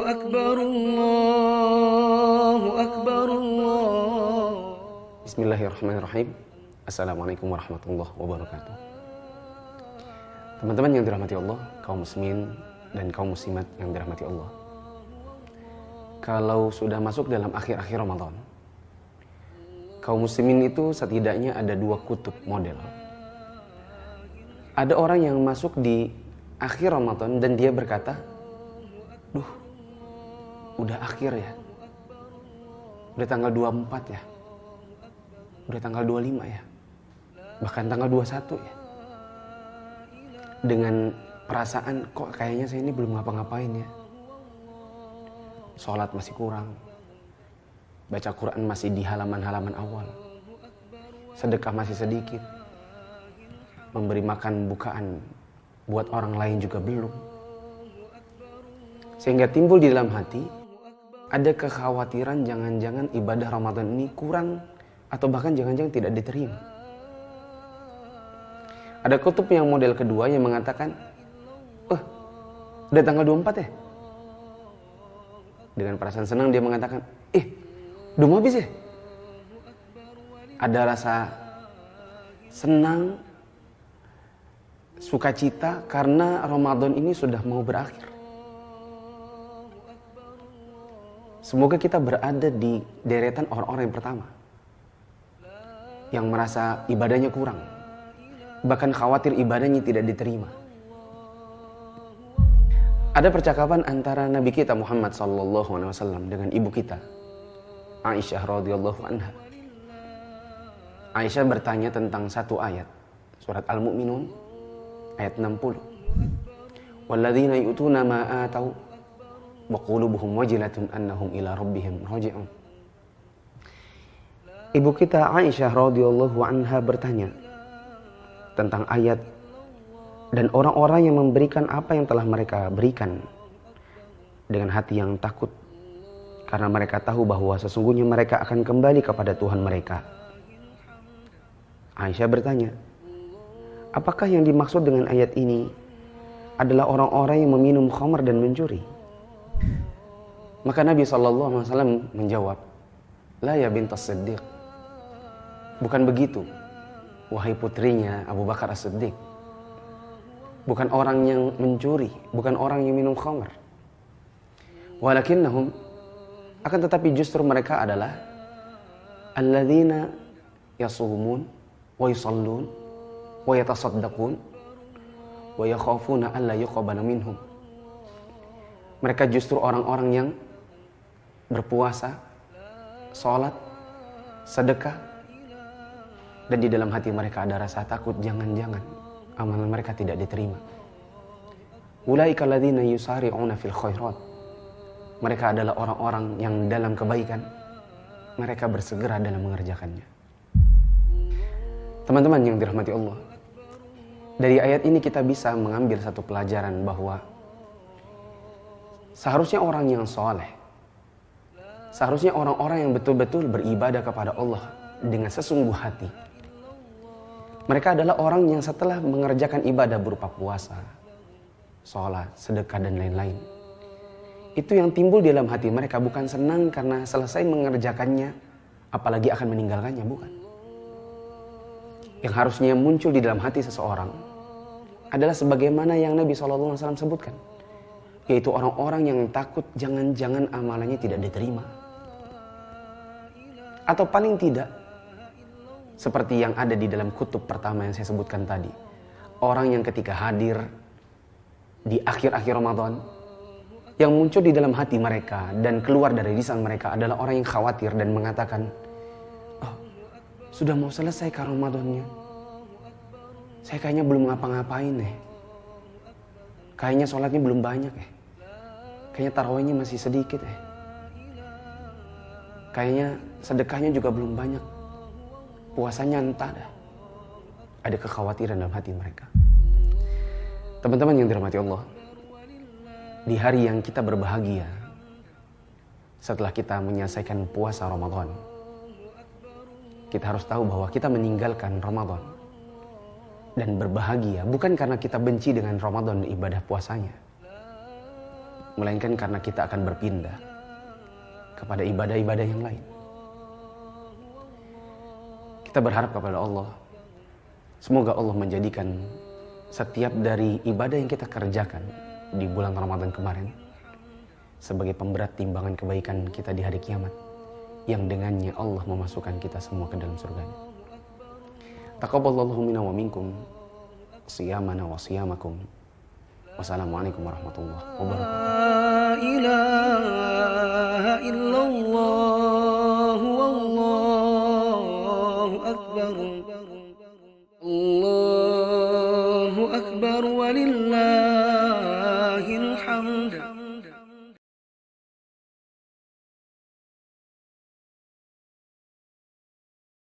أكبر الله أكبر الله. Bismillahirrahmanirrahim. Assalamualaikum warahmatullahi wabarakatuh. Teman-teman yang dirahmati Allah, kaum muslimin dan kaum muslimat yang dirahmati Allah. Kalau sudah masuk dalam akhir-akhir Ramadan, kaum muslimin itu setidaknya ada dua kutub model. Ada orang yang masuk di akhir Ramadan dan dia berkata, "Duh, udah akhir ya. Udah tanggal 24 ya. Udah tanggal 25 ya. Bahkan tanggal 21 ya." Dengan perasaan, kok kayaknya saya ini belum ngapa-ngapain ya. Sholat masih kurang. Baca Quran masih di halaman-halaman awal. Sedekah masih sedikit. Memberi makan bukaan buat orang lain juga belum. Sehingga timbul di dalam hati ada kekhawatiran jangan-jangan ibadah Ramadan ini kurang atau bahkan jangan-jangan tidak diterima. Ada kutub yang model kedua yang mengatakan, udah tanggal 24 ya? Dengan perasaan senang dia mengatakan, udah mau habis ya? Ada rasa senang, sukacita karena Ramadan ini sudah mau berakhir. Semoga kita berada di deretan orang-orang yang pertama yang merasa ibadahnya kurang, bahkan khawatir ibadahnya tidak diterima. Ada percakapan antara Nabi kita Muhammad SAW dengan ibu kita Aisyah radhiyallahu anha. Aisyah bertanya tentang satu ayat surat Al-Mu'minun ayat 60. Walladzina yu'tuna ma atau wa qulubuhum wajilatun annahum ila rabbihim raji'un. Ibu kita Aisyah radhiyallahu anha bertanya tentang ayat dan orang-orang yang memberikan apa yang telah mereka berikan dengan hati yang takut karena mereka tahu bahwa sesungguhnya mereka akan kembali kepada Tuhan mereka. Aisyah bertanya, apakah yang dimaksud dengan ayat ini adalah orang-orang yang meminum khamr dan mencuri? Maka Nabi SAW menjawab, la ya bintas Siddiq. Bukan begitu, wahai putrinya Abu Bakar As-Siddiq. Bukan orang yang mencuri, bukan orang yang minum khamr. Walakinnahum, akan tetapi justru mereka adalah alladzina yasumun wa yusallun wa yatasaddaqun wa yakhafuna alla yuqbala minhum. Mereka justru orang-orang yang berpuasa, sholat, sedekah, dan di dalam hati mereka ada rasa takut jangan-jangan amalan mereka tidak diterima. Ulaika alladzina yusari'una fil khairat. Mereka adalah orang-orang yang dalam kebaikan mereka bersegera dalam mengerjakannya. Teman-teman yang dirahmati Allah, dari ayat ini kita bisa mengambil satu pelajaran bahwa seharusnya orang yang soleh, seharusnya orang-orang yang betul-betul beribadah kepada Allah dengan sesungguh hati, mereka adalah orang yang setelah mengerjakan ibadah berupa puasa, sholat, sedekah, dan lain-lain, itu yang timbul di dalam hati mereka bukan senang karena selesai mengerjakannya, apalagi akan meninggalkannya, bukan. Yang harusnya muncul di dalam hati seseorang adalah sebagaimana yang Nabi SAW sebutkan, yaitu orang-orang yang takut jangan-jangan amalannya tidak diterima. Atau paling tidak, seperti yang ada di dalam kutub pertama yang saya sebutkan tadi. Orang yang ketika hadir di akhir-akhir Ramadan, yang muncul di dalam hati mereka dan keluar dari lisan mereka adalah orang yang khawatir dan mengatakan, sudah mau selesai kah Ramadannya? Saya kayaknya belum ngapa-ngapain nih. Kayaknya sholatnya belum banyak ya. Kayaknya tarawihnya masih sedikit ya. Kayaknya sedekahnya juga belum banyak. Puasanya entah dah. Ada kekhawatiran dalam hati mereka. Teman-teman yang dirahmati Allah, di hari yang kita berbahagia setelah kita menyelesaikan puasa Ramadan, kita harus tahu bahwa kita meninggalkan Ramadan dan berbahagia bukan karena kita benci dengan Ramadan dan ibadah puasanya, melainkan karena kita akan berpindah kepada ibadah-ibadah yang lain. Kita berharap kepada Allah, semoga Allah menjadikan setiap dari ibadah yang kita kerjakan di bulan Ramadan kemarin sebagai pemberat timbangan kebaikan kita di hari kiamat, yang dengannya Allah memasukkan kita semua ke dalam surganya. Taqabbalallahu minna wa minkum siyamana wa siyamakum. Wassalamualaikum warahmatullahi wabarakatuh. La ilaha illallah wallahu akbar. Allahu akbar walillahi